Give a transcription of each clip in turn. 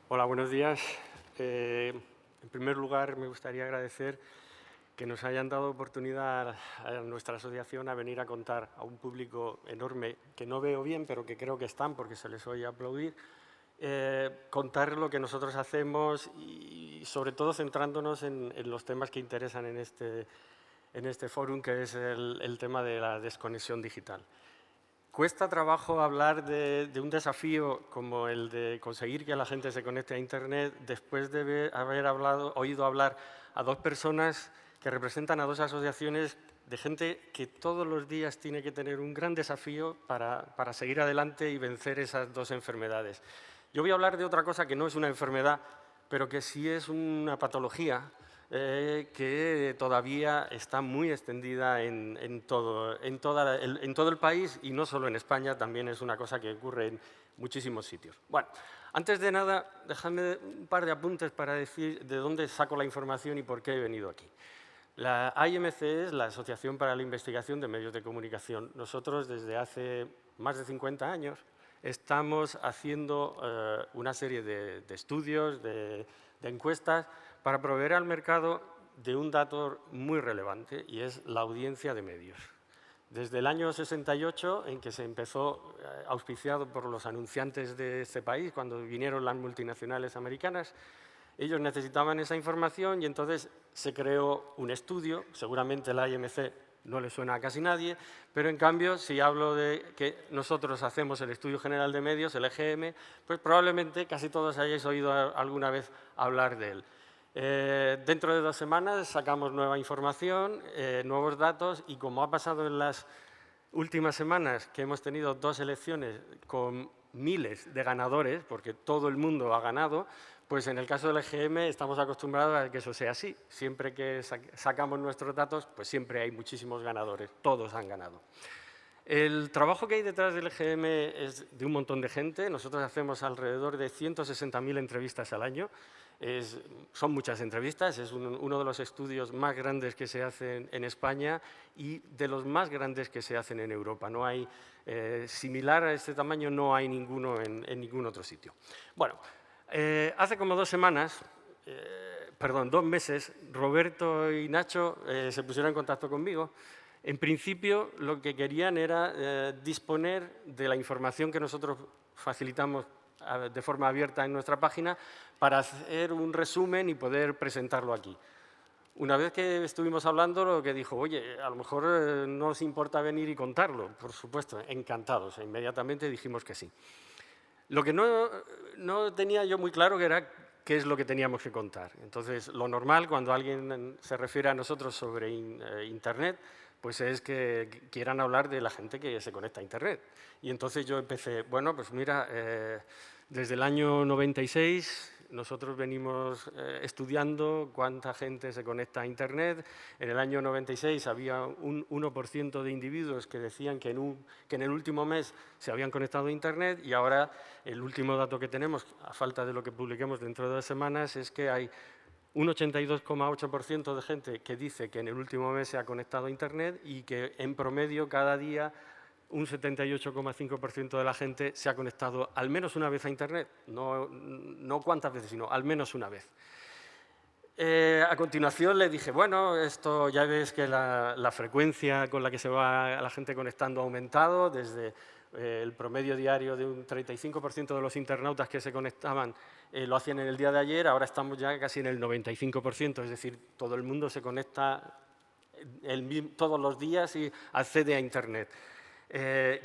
Hola, buenos días. En primer lugar, me gustaría agradecer que nos hayan dado oportunidad a nuestra asociación a venir a contar a un público enorme, que no veo bien, pero que creo que están porque se les oye aplaudir, contar lo que nosotros hacemos y sobre todo centrándonos en los temas que interesan en este fórum, que es el tema de la desconexión digital. Cuesta trabajo hablar de un desafío como el de conseguir que la gente se conecte a Internet después de haber oído hablar a dos personas que representan a dos asociaciones de gente que todos los días tiene que tener un gran desafío para seguir adelante y vencer esas dos enfermedades. Yo voy a hablar de otra cosa que no es una enfermedad, pero que sí es una patología que todavía está muy extendida en todo el país y no solo en España, también es una cosa que ocurre en muchísimos sitios. Bueno, antes de nada, déjame un par de apuntes para decir de dónde saco la información y por qué he venido aquí. La AIMC es la Asociación para la Investigación de Medios de Comunicación. Nosotros, desde hace más de 50 años, estamos haciendo una serie de estudios, de encuestas, para proveer al mercado de un dato muy relevante, y es la audiencia de medios. Desde el año 68, en que se empezó, auspiciado por los anunciantes de este país, cuando vinieron las multinacionales americanas, ellos necesitaban esa información y entonces se creó un estudio, seguramente la IMC no le suena a casi nadie, pero en cambio, si hablo de que nosotros hacemos el Estudio General de Medios, el EGM, pues probablemente casi todos hayáis oído alguna vez hablar de él. Dentro de 2 semanas sacamos nueva información, nuevos datos, y como ha pasado en las últimas semanas, que hemos tenido 2 elecciones con miles de ganadores, porque todo el mundo ha ganado, pues en el caso del EGM estamos acostumbrados a que eso sea así. Siempre que sacamos nuestros datos, pues siempre hay muchísimos ganadores, todos han ganado. El trabajo que hay detrás del EGM es de un montón de gente. Nosotros hacemos alrededor de 160.000 entrevistas al año. Son muchas entrevistas, es uno de los estudios más grandes que se hacen en España y de los más grandes que se hacen en Europa. No hay, similar a este tamaño, no hay ninguno en ningún otro sitio. Bueno, hace como 2 semanas, perdón, 2 meses, Roberto y Nacho se pusieron en contacto conmigo. En principio, lo que querían era disponer de la información que nosotros facilitamos de forma abierta en nuestra página para hacer un resumen y poder presentarlo aquí. Una vez que estuvimos hablando, lo que dijo, oye, a lo mejor no os importa venir y contarlo. Por supuesto, encantados. E inmediatamente dijimos que sí. Lo que no tenía yo muy claro era qué es lo que teníamos que contar. Entonces, lo normal cuando alguien se refiere a nosotros sobre Internet, pues es que quieran hablar de la gente que se conecta a Internet. Y entonces yo empecé, bueno, pues mira, desde el año 96 nosotros venimos estudiando cuánta gente se conecta a Internet. En el año 96 había un 1% de individuos que decían que en el último mes se habían conectado a Internet, y ahora el último dato que tenemos, a falta de lo que publiquemos dentro de 2 semanas, es que hay un 82,8% de gente que dice que en el último mes se ha conectado a Internet y que en promedio cada día un 78,5% de la gente se ha conectado al menos una vez a Internet. No cuántas veces, sino al menos una vez. A continuación le dije, bueno, esto ya ves que la frecuencia con la que se va la gente conectando ha aumentado, desde el promedio diario de un 35% de los internautas que se conectaban lo hacían en el día de ayer, ahora estamos ya casi en el 95%, es decir, todo el mundo se conecta todos los días y accede a Internet.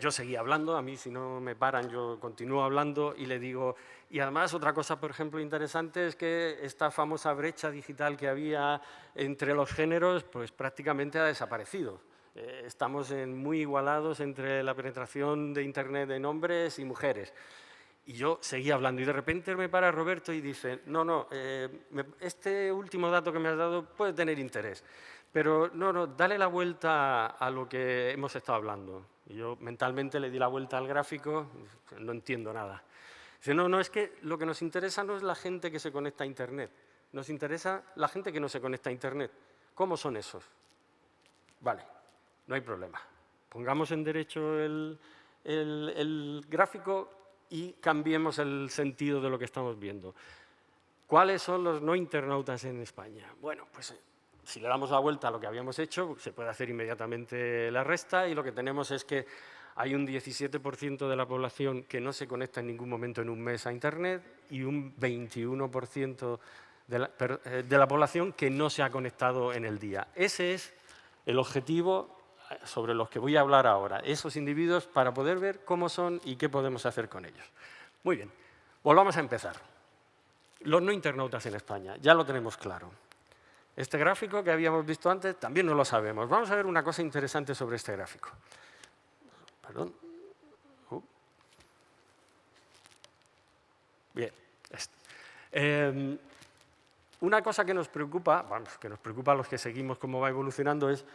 Yo seguía hablando, a mí si no me paran yo continúo hablando y le digo, y además otra cosa, por ejemplo, interesante es que esta famosa brecha digital que había entre los géneros, pues prácticamente ha desaparecido. Estamos muy igualados entre la penetración de Internet en hombres y mujeres. Y yo seguía hablando y de repente me para Roberto y dice, no, este último dato que me has dado puede tener interés, pero no, dale la vuelta a lo que hemos estado hablando. Y yo mentalmente le di la vuelta al gráfico, no entiendo nada. Dice, no, es que lo que nos interesa no es la gente que se conecta a Internet, nos interesa la gente que no se conecta a Internet. ¿Cómo son esos? Vale, no hay problema. Pongamos en derecho el gráfico y cambiemos el sentido de lo que estamos viendo. ¿Cuáles son los no internautas en España? Bueno, pues si le damos la vuelta a lo que habíamos hecho, se puede hacer inmediatamente la resta y lo que tenemos es que hay un 17% de la población que no se conecta en ningún momento en un mes a Internet y un 21% de la población que no se ha conectado en el día. Ese es el objetivo sobre los que voy a hablar ahora, esos individuos para poder ver cómo son y qué podemos hacer con ellos. Muy bien, volvamos a empezar. Los no internautas en España, ya lo tenemos claro. Este gráfico que habíamos visto antes también no lo sabemos. Vamos a ver una cosa interesante sobre este gráfico. Perdón. Bien. Una cosa que nos preocupa, que nos preocupa a los que seguimos cómo va evolucionando es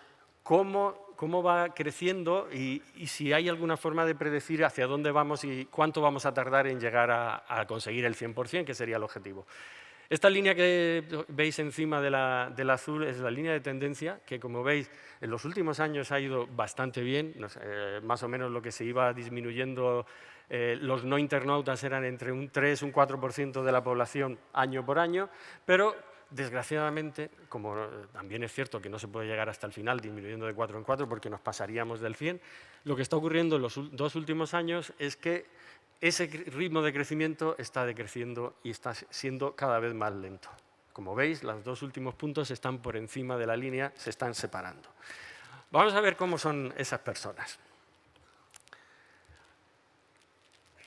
cómo va creciendo y si hay alguna forma de predecir hacia dónde vamos y cuánto vamos a tardar en llegar a conseguir el 100%, que sería el objetivo. Esta línea que veis encima del azul es la línea de tendencia, que como veis en los últimos años ha ido bastante bien, más o menos lo que se iba disminuyendo, los no internautas eran entre un 3 y un 4% de la población año por año, pero desgraciadamente, como también es cierto que no se puede llegar hasta el final disminuyendo de 4 en 4 porque nos pasaríamos del 100, lo que está ocurriendo en los 2 últimos años es que ese ritmo de crecimiento está decreciendo y está siendo cada vez más lento. Como veis, los 2 últimos puntos están por encima de la línea, se están separando. Vamos a ver cómo son esas personas.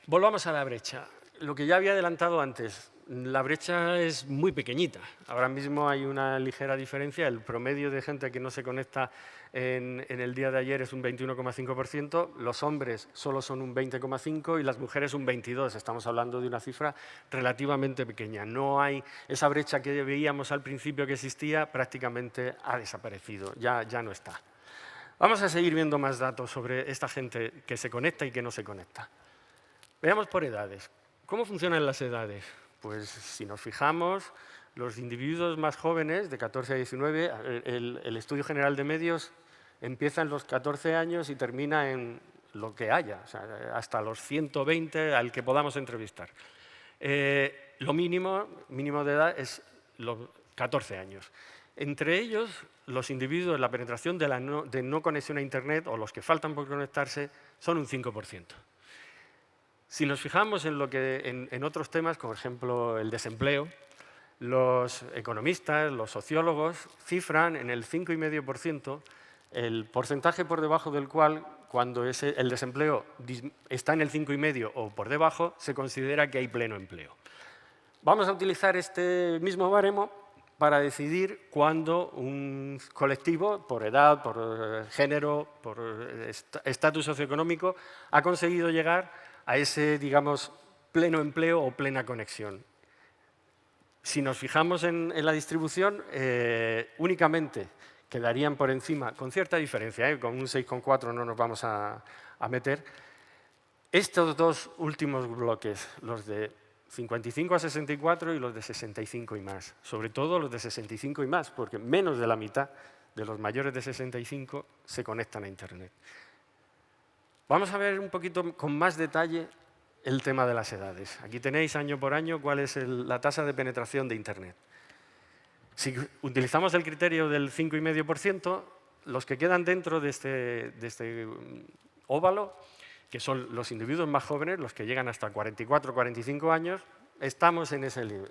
Volvamos a la brecha. Lo que ya había adelantado antes, la brecha es muy pequeñita. Ahora mismo hay una ligera diferencia. El promedio de gente que no se conecta en el día de ayer es un 21,5%. Los hombres solo son un 20,5% y las mujeres un 22%. Estamos hablando de una cifra relativamente pequeña. No hay esa brecha que veíamos al principio que existía, prácticamente ha desaparecido. Ya no está. Vamos a seguir viendo más datos sobre esta gente que se conecta y que no se conecta. Veamos por edades. ¿Cómo funcionan las edades? Pues si nos fijamos, los individuos más jóvenes, de 14 a 19, el Estudio General de Medios empieza en los 14 años y termina en lo que haya, o sea, hasta los 120 al que podamos entrevistar. Lo mínimo de edad es los 14 años. Entre ellos, los individuos, la penetración de no conexión a Internet o los que faltan por conectarse son un 5%. Si nos fijamos en otros temas, como por ejemplo el desempleo, los economistas, los sociólogos cifran en el 5,5% el porcentaje por debajo del cual, cuando el desempleo está en el 5,5% o por debajo, se considera que hay pleno empleo. Vamos a utilizar este mismo baremo para decidir cuándo un colectivo, por edad, por género, por estatus socioeconómico, ha conseguido llegar a ese, digamos, pleno empleo o plena conexión. Si nos fijamos en la distribución, únicamente quedarían por encima, con cierta diferencia, con un 6,4 no nos vamos a meter, estos 2 últimos bloques, los de 55 a 64 y los de 65 y más. Sobre todo los de 65 y más, porque menos de la mitad de los mayores de 65 se conectan a Internet. Vamos a ver un poquito con más detalle el tema de las edades. Aquí tenéis año por año cuál es la tasa de penetración de Internet. Si utilizamos el criterio del 5,5%, los que quedan dentro de este óvalo, que son los individuos más jóvenes, los que llegan hasta 44 o 45 años, estamos en ese nivel.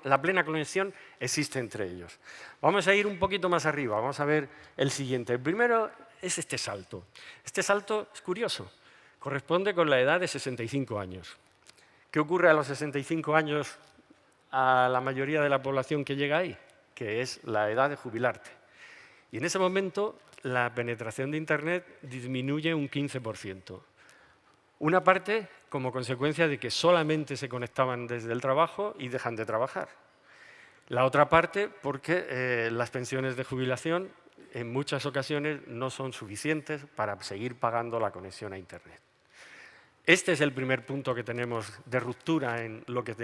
La plena conexión existe entre ellos. Vamos a ir un poquito más arriba, vamos a ver el siguiente. El primero es este salto. Este salto es curioso, corresponde con la edad de 65 años. ¿Qué ocurre a los 65 años a la mayoría de la población que llega ahí? Que es la edad de jubilarte. Y en ese momento la penetración de Internet disminuye un 15%. Una parte como consecuencia de que solamente se conectaban desde el trabajo y dejan de trabajar. La otra parte porque las pensiones de jubilación en muchas ocasiones no son suficientes para seguir pagando la conexión a Internet. Este es el primer punto que tenemos de ruptura en lo que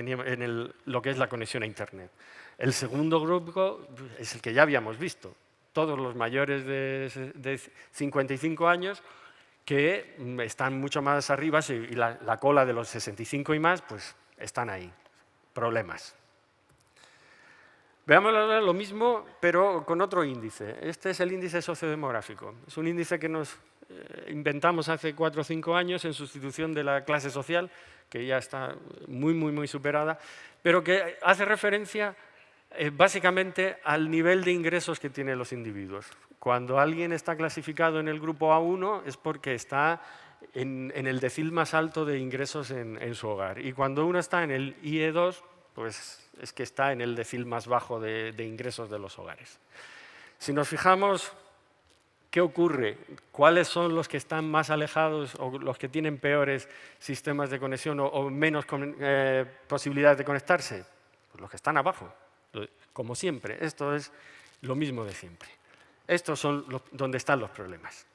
es la conexión a Internet. El segundo grupo es el que ya habíamos visto. Todos los mayores de 55 años que están mucho más arriba y la cola de los 65 y más, pues están ahí. Problemas. Veamos ahora lo mismo, pero con otro índice. Este es el índice sociodemográfico. Es un índice que nos inventamos hace 4 o 5 años en sustitución de la clase social, que ya está muy superada, pero que hace referencia básicamente al nivel de ingresos que tienen los individuos. Cuando alguien está clasificado en el grupo A1 es porque está en el decil más alto de ingresos en su hogar. Y cuando uno está en el IE2, pues es que está en el decil más bajo de ingresos de los hogares. Si nos fijamos, ¿qué ocurre? ¿Cuáles son los que están más alejados o los que tienen peores sistemas de conexión o menos posibilidades de conectarse? Pues los que están abajo, como siempre. Esto es lo mismo de siempre. Estos son donde están los problemas.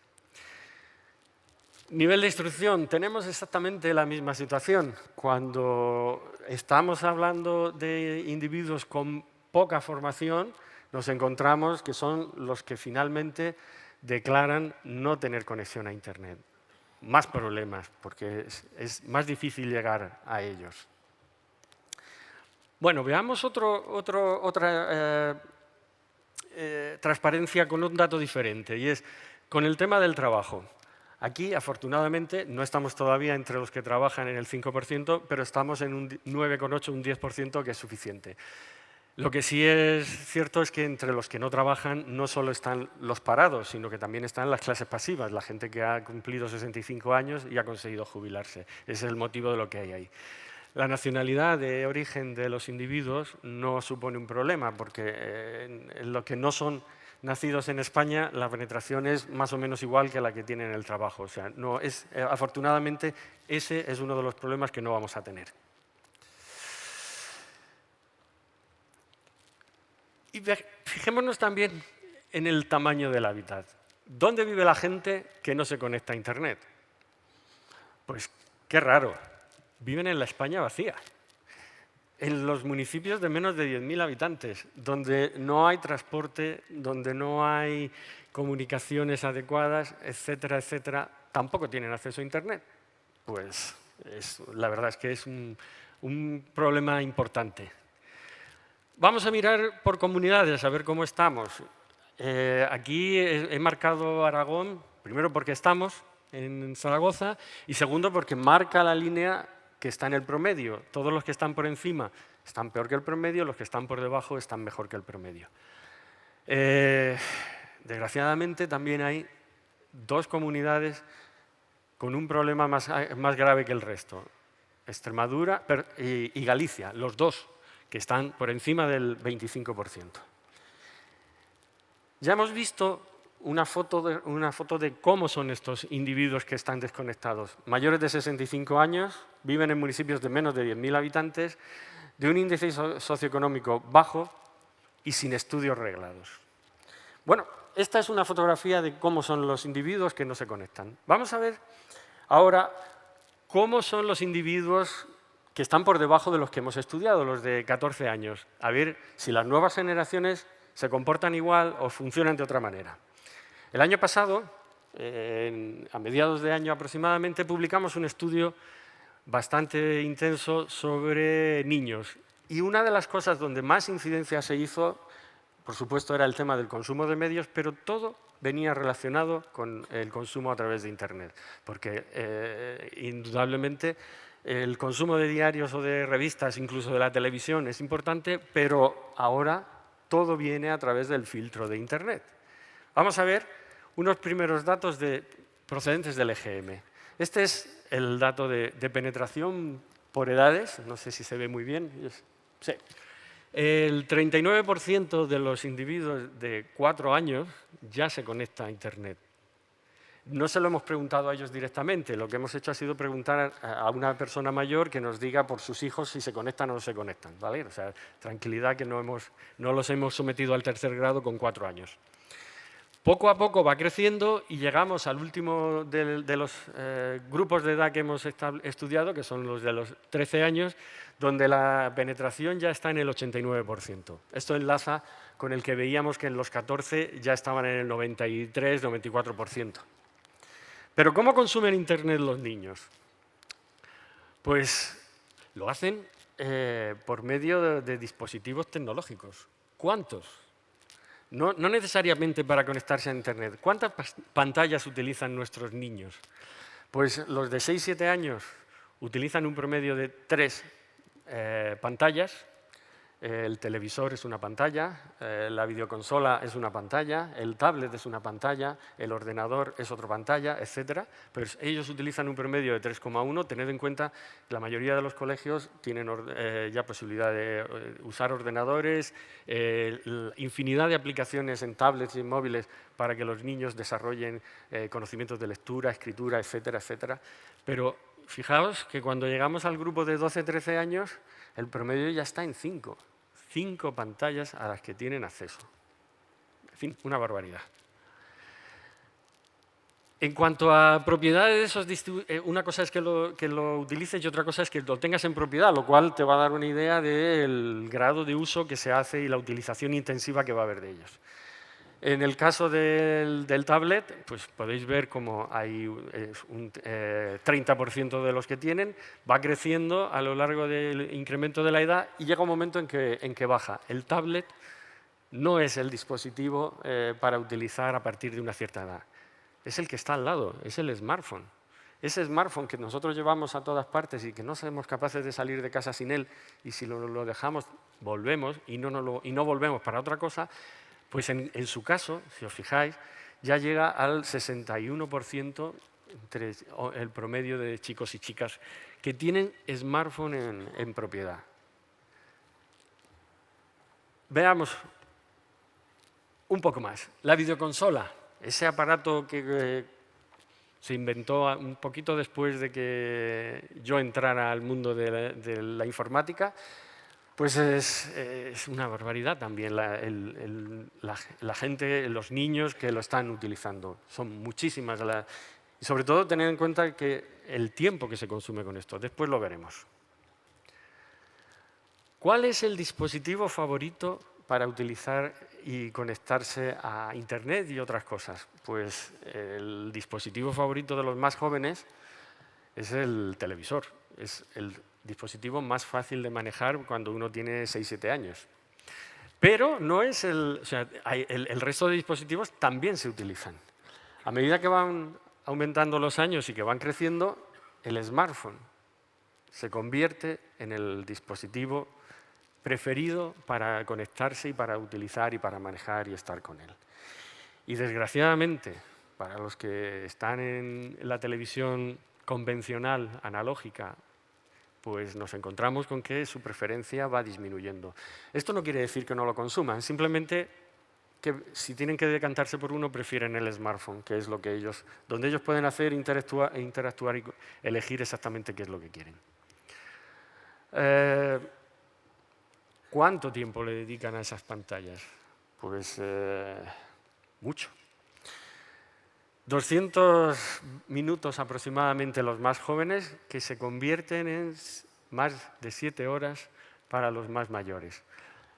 Nivel de instrucción, tenemos exactamente la misma situación. Cuando estamos hablando de individuos con poca formación, nos encontramos que son los que finalmente declaran no tener conexión a Internet. Más problemas, porque es más difícil llegar a ellos. Bueno, veamos otra transparencia con un dato diferente, y es con el tema del trabajo. Aquí, afortunadamente, no estamos todavía entre los que trabajan en el 5%, pero estamos en un 9,8, un 10%, que es suficiente. Lo que sí es cierto es que entre los que no trabajan no solo están los parados, sino que también están las clases pasivas, la gente que ha cumplido 65 años y ha conseguido jubilarse. Ese es el motivo de lo que hay ahí. La nacionalidad de origen de los individuos no supone un problema, porque en lo que no son nacidos en España, la penetración es más o menos igual que la que tienen en el trabajo. O sea, afortunadamente, ese es uno de los problemas que no vamos a tener. Y fijémonos también en el tamaño del hábitat. ¿Dónde vive la gente que no se conecta a Internet? Pues qué raro. Viven en la España vacía. En los municipios de menos de 10.000 habitantes, donde no hay transporte, donde no hay comunicaciones adecuadas, etcétera, etcétera, tampoco tienen acceso a Internet. Pues la verdad es que es un problema importante. Vamos a mirar por comunidades, a ver cómo estamos. Aquí he marcado Aragón, primero porque estamos en Zaragoza y segundo porque marca la línea que está en el promedio. Todos los que están por encima están peor que el promedio, los que están por debajo están mejor que el promedio. Desgraciadamente también hay 2 comunidades con un problema más grave que el resto. Extremadura y Galicia, los 2, que están por encima del 25%. Ya hemos visto una foto de cómo son estos individuos que están desconectados. Mayores de 65 años, viven en municipios de menos de 10.000 habitantes, de un índice socioeconómico bajo y sin estudios reglados. Bueno, esta es una fotografía de cómo son los individuos que no se conectan. Vamos a ver ahora cómo son los individuos que están por debajo de los que hemos estudiado, los de 14 años. A ver si las nuevas generaciones se comportan igual o funcionan de otra manera. El año pasado, a mediados de año aproximadamente, publicamos un estudio bastante intenso sobre niños. Y una de las cosas donde más incidencia se hizo, por supuesto, era el tema del consumo de medios, pero todo venía relacionado con el consumo a través de Internet. Porque, indudablemente, el consumo de diarios o de revistas, incluso de la televisión, es importante, pero ahora todo viene a través del filtro de Internet. Vamos a ver unos primeros datos procedentes del EGM. Este es el dato de penetración por edades, no sé si se ve muy bien. Sí. El 39% de los individuos de 4 años ya se conecta a Internet. No se lo hemos preguntado a ellos directamente, lo que hemos hecho ha sido preguntar a una persona mayor que nos diga por sus hijos si se conectan o no se conectan, ¿vale? O sea, tranquilidad que no los hemos sometido al 3er grado con 4 años. Poco a poco va creciendo y llegamos al último de los grupos de edad que hemos estudiado, que son los de los 13 años, donde la penetración ya está en el 89%. Esto enlaza con el que veíamos que en los 14 ya estaban en el 93-94%. Pero ¿cómo consumen Internet los niños? Pues lo hacen por medio de dispositivos tecnológicos. ¿Cuántos? No necesariamente para conectarse a Internet. ¿Cuántas pantallas utilizan nuestros niños? Pues los de 6-7 años utilizan un promedio de 3 pantallas. El televisor es una pantalla, la videoconsola es una pantalla, el tablet es una pantalla, el ordenador es otra pantalla, etc. Pero ellos utilizan un promedio de 3,1. Tened en cuenta que la mayoría de los colegios tienen ya posibilidad de usar ordenadores, infinidad de aplicaciones en tablets y en móviles para que los niños desarrollen conocimientos de lectura, escritura, etcétera, etcétera. Pero fijaos que cuando llegamos al grupo de 12-13 años, el promedio ya está en 5. 5 pantallas a las que tienen acceso. En fin, una barbaridad. En cuanto a propiedades de esos una cosa es que lo utilices y otra cosa es que lo tengas en propiedad, lo cual te va a dar una idea del grado de uso que se hace y la utilización intensiva que va a haber de ellos. En el caso del tablet, pues podéis ver cómo hay un 30% de los que tienen, va creciendo a lo largo del incremento de la edad y llega un momento en que baja. El tablet no es el dispositivo para utilizar a partir de una cierta edad. Es el que está al lado, es el smartphone. Ese smartphone que nosotros llevamos a todas partes y que no somos capaces de salir de casa sin él, y si lo dejamos, volvemos y no volvemos para otra cosa. Pues en su caso, si os fijáis, ya llega al 61% entre el promedio de chicos y chicas que tienen smartphone en propiedad. Veamos un poco más. La videoconsola, ese aparato que se inventó un poquito después de que yo entrara al mundo de la informática, pues es una barbaridad también la gente, los niños que lo están utilizando. Son muchísimas. Y sobre todo tener en cuenta que el tiempo que se consume con esto. Después lo veremos. ¿Cuál es el dispositivo favorito para utilizar y conectarse a Internet y otras cosas? Pues el dispositivo favorito de los más jóvenes es el televisor. Es el dispositivo más fácil de manejar cuando uno tiene 6-7 años. Pero no es el resto de dispositivos también se utilizan. A medida que van aumentando los años y que van creciendo, el smartphone se convierte en el dispositivo preferido para conectarse y para utilizar y para manejar y estar con él. Y desgraciadamente, para los que están en la televisión convencional, analógica, pues nos encontramos con que su preferencia va disminuyendo. Esto no quiere decir que no lo consuman, simplemente que si tienen que decantarse por uno, prefieren el smartphone, que es lo que donde ellos pueden hacer, interactuar y elegir exactamente qué es lo que quieren. ¿Cuánto tiempo le dedican a esas pantallas? Pues mucho. 200 minutos aproximadamente los más jóvenes, que se convierten en más de 7 horas para los más mayores.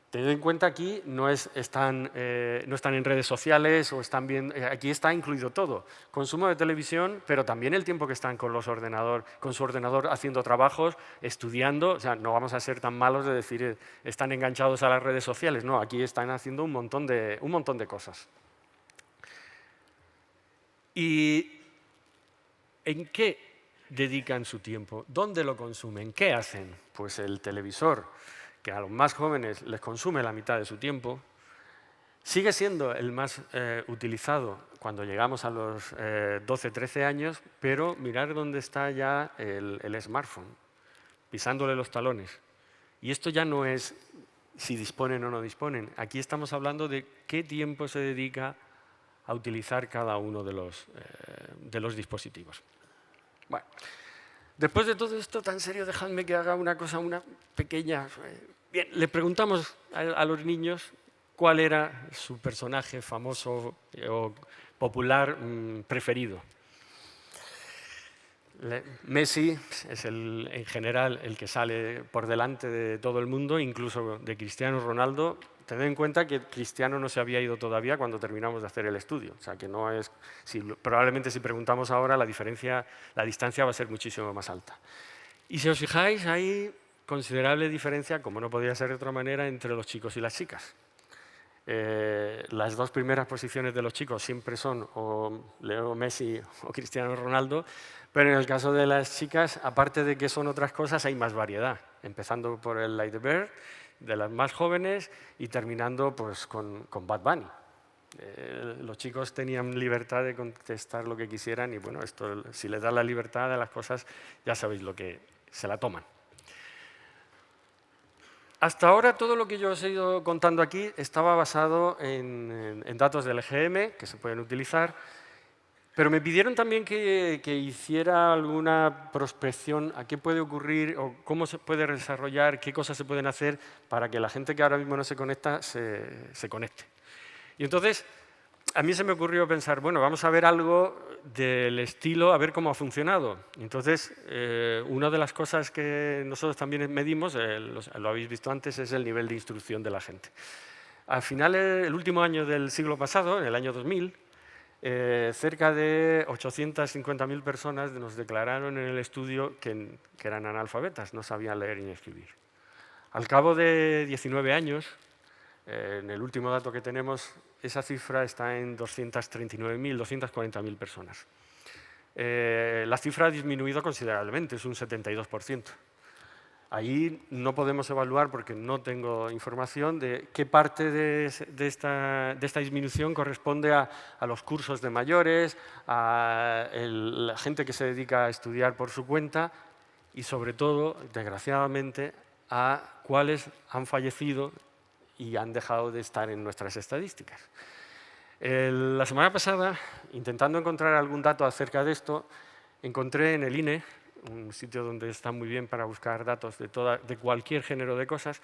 Tened en cuenta aquí, no están en redes sociales, o están viendo, aquí está incluido todo. Consumo de televisión, pero también el tiempo que están con su ordenador haciendo trabajos, estudiando. O sea, no vamos a ser tan malos de decir están enganchados a las redes sociales. No, aquí están haciendo un montón de cosas. ¿Y en qué dedican su tiempo? ¿Dónde lo consumen? ¿Qué hacen? Pues el televisor, que a los más jóvenes les consume la mitad de su tiempo, sigue siendo el más utilizado cuando llegamos a los 12-13 años, pero mirar dónde está ya el smartphone, pisándole los talones. Y esto ya no es si disponen o no disponen. Aquí estamos hablando de qué tiempo se dedica a utilizar cada uno de los dispositivos. Bueno, después de todo esto tan serio, dejadme que haga una pequeña... Bien, le preguntamos a los niños cuál era su personaje famoso o popular preferido. Messi es en general el que sale por delante de todo el mundo, incluso de Cristiano Ronaldo, tened en cuenta que Cristiano no se había ido todavía cuando terminamos de hacer el estudio. O sea, que no es... probablemente si preguntamos ahora, la distancia va a ser muchísimo más alta. Y si os fijáis, hay considerable diferencia, como no podía ser de otra manera, entre los chicos y las chicas. Las dos primeras posiciones de los chicos siempre son o Leo Messi o Cristiano Ronaldo, pero en el caso de las chicas, aparte de que son otras cosas, hay más variedad, empezando por el Light Bear, de las más jóvenes, y terminando pues, con Bad Bunny. Los chicos tenían libertad de contestar lo que quisieran y bueno, esto, si les da la libertad de las cosas, ya sabéis lo que se la toman. Hasta ahora todo lo que yo os he ido contando aquí estaba basado en datos del EGM que se pueden utilizar, pero me pidieron también que hiciera alguna prospección a qué puede ocurrir o cómo se puede desarrollar, qué cosas se pueden hacer para que la gente que ahora mismo no se conecta se conecte. Y entonces a mí se me ocurrió pensar, bueno, vamos a ver algo del estilo, a ver cómo ha funcionado. Entonces, una de las cosas que nosotros también medimos, lo habéis visto antes, es el nivel de instrucción de la gente. Al final, el último año del siglo pasado, en el año 2000, cerca de 850.000 personas nos declararon en el estudio que eran analfabetas, no sabían leer ni escribir. Al cabo de 19 años, en el último dato que tenemos, esa cifra está en 239.000, 240.000 personas. La cifra ha disminuido considerablemente, es un 72%. Ahí no podemos evaluar, porque no tengo información, de qué parte de esta disminución corresponde a los cursos de mayores, a la gente que se dedica a estudiar por su cuenta y, sobre todo, desgraciadamente, a cuáles han fallecido y han dejado de estar en nuestras estadísticas. La semana pasada, intentando encontrar algún dato acerca de esto, encontré en el INE, un sitio donde está muy bien para buscar datos de cualquier género de cosas,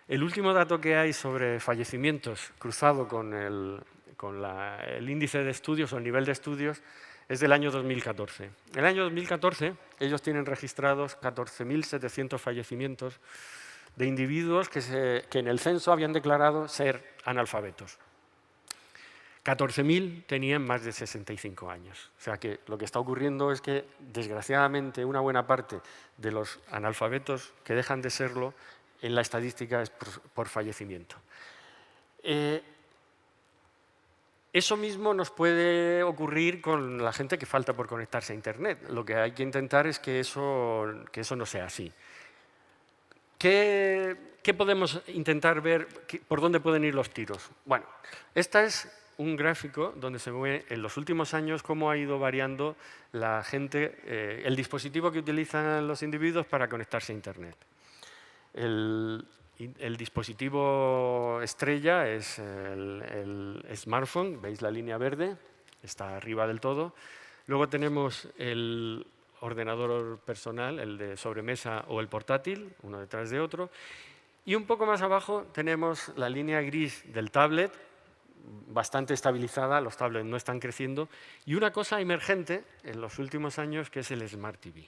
el último dato que hay sobre fallecimientos cruzado con el índice de estudios o el nivel de estudios es del año 2014. En el año 2014 ellos tienen registrados 14.700 fallecimientos de individuos que en el censo habían declarado ser analfabetos. 14.000 tenían más de 65 años. O sea que lo que está ocurriendo es que, desgraciadamente, una buena parte de los analfabetos que dejan de serlo en la estadística es por fallecimiento. Eso mismo nos puede ocurrir con la gente que falta por conectarse a Internet. Lo que hay que intentar es que eso no sea así. ¿Qué podemos intentar ver? ¿Por dónde pueden ir los tiros? Bueno, esta es un gráfico donde se ve en los últimos años cómo ha ido variando la gente, el dispositivo que utilizan los individuos para conectarse a Internet. El dispositivo estrella es el smartphone, veis la línea verde, está arriba del todo. Luego tenemos el ordenador personal, el de sobremesa o el portátil, uno detrás de otro. Y un poco más abajo tenemos la línea gris del tablet, bastante estabilizada, los tablets no están creciendo, y una cosa emergente en los últimos años que es el Smart TV.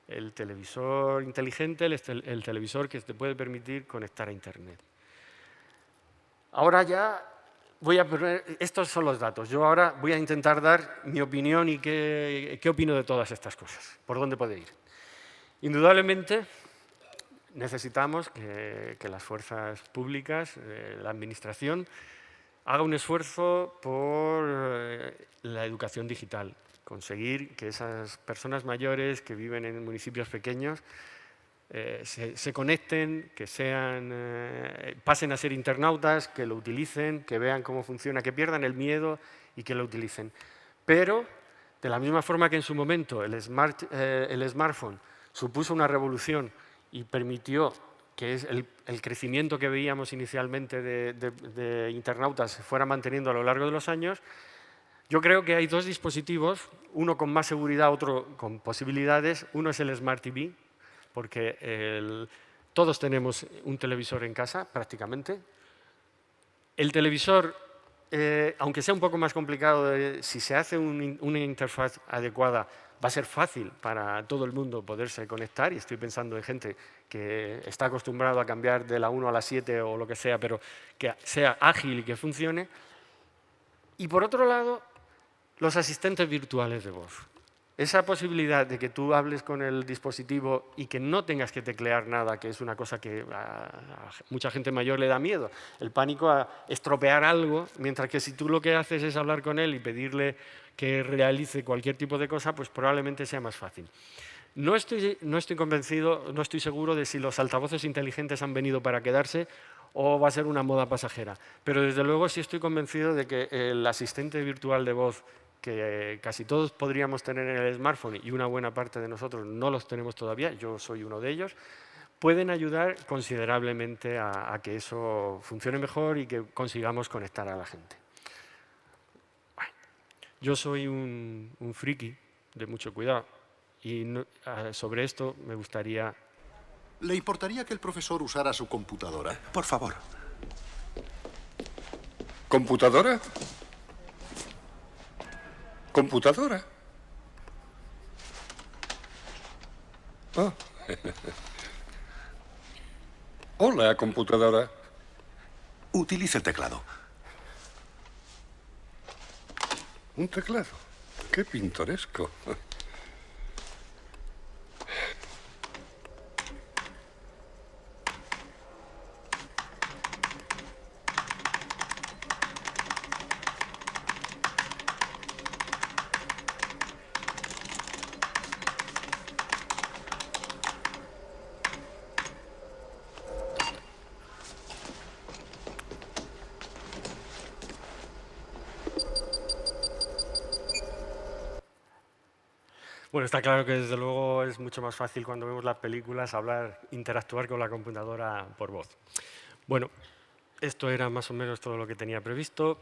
El televisor inteligente, el televisor que te puede permitir conectar a Internet. Ahora ya voy a poner, estos son los datos. Yo ahora voy a intentar dar mi opinión y qué opino de todas estas cosas, por dónde puede ir. Indudablemente necesitamos que las fuerzas públicas, la administración, haga un esfuerzo por la educación digital, conseguir que esas personas mayores que viven en municipios pequeños se conecten, que pasen a ser internautas, que lo utilicen, que vean cómo funciona, que pierdan el miedo y que lo utilicen. Pero, de la misma forma que en su momento el smartphone supuso una revolución y permitió que el crecimiento que veíamos inicialmente de internautas se fuera manteniendo a lo largo de los años, yo creo que hay dos dispositivos, uno con más seguridad, otro con posibilidades. Uno es el Smart TV, porque todos tenemos un televisor en casa, prácticamente. El televisor, aunque sea un poco más complicado, si se hace una interfaz adecuada, va a ser fácil para todo el mundo poderse conectar, y estoy pensando en gente que está acostumbrado a cambiar de la 1 a la 7 o lo que sea, pero que sea ágil y que funcione. Y por otro lado, los asistentes virtuales de voz. Esa posibilidad de que tú hables con el dispositivo y que no tengas que teclear nada, que es una cosa que a mucha gente mayor le da miedo, el pánico a estropear algo, mientras que si tú lo que haces es hablar con él y pedirle que realice cualquier tipo de cosa, pues probablemente sea más fácil. No estoy convencido, no estoy seguro de si los altavoces inteligentes han venido para quedarse o va a ser una moda pasajera, pero desde luego sí estoy convencido de que el asistente virtual de voz que casi todos podríamos tener en el smartphone y una buena parte de nosotros no los tenemos todavía, yo soy uno de ellos, pueden ayudar considerablemente a que eso funcione mejor y que consigamos conectar a la gente. Bueno, yo soy un friki de mucho cuidado y sobre esto me gustaría... ¿Le importaría que el profesor usara su computadora? Por favor. ¿Computadora? ¿Computadora? Oh. Hola, computadora. Utilice el teclado. Un teclado. Qué pintoresco. Bueno, está claro que desde luego es mucho más fácil cuando vemos las películas hablar, interactuar con la computadora por voz. Bueno, esto era más o menos todo lo que tenía previsto.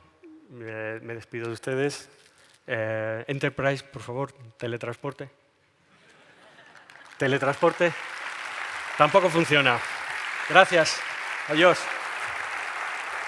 Me despido de ustedes. Enterprise, por favor, teletransporte. Teletransporte. Tampoco funciona. Gracias. Adiós.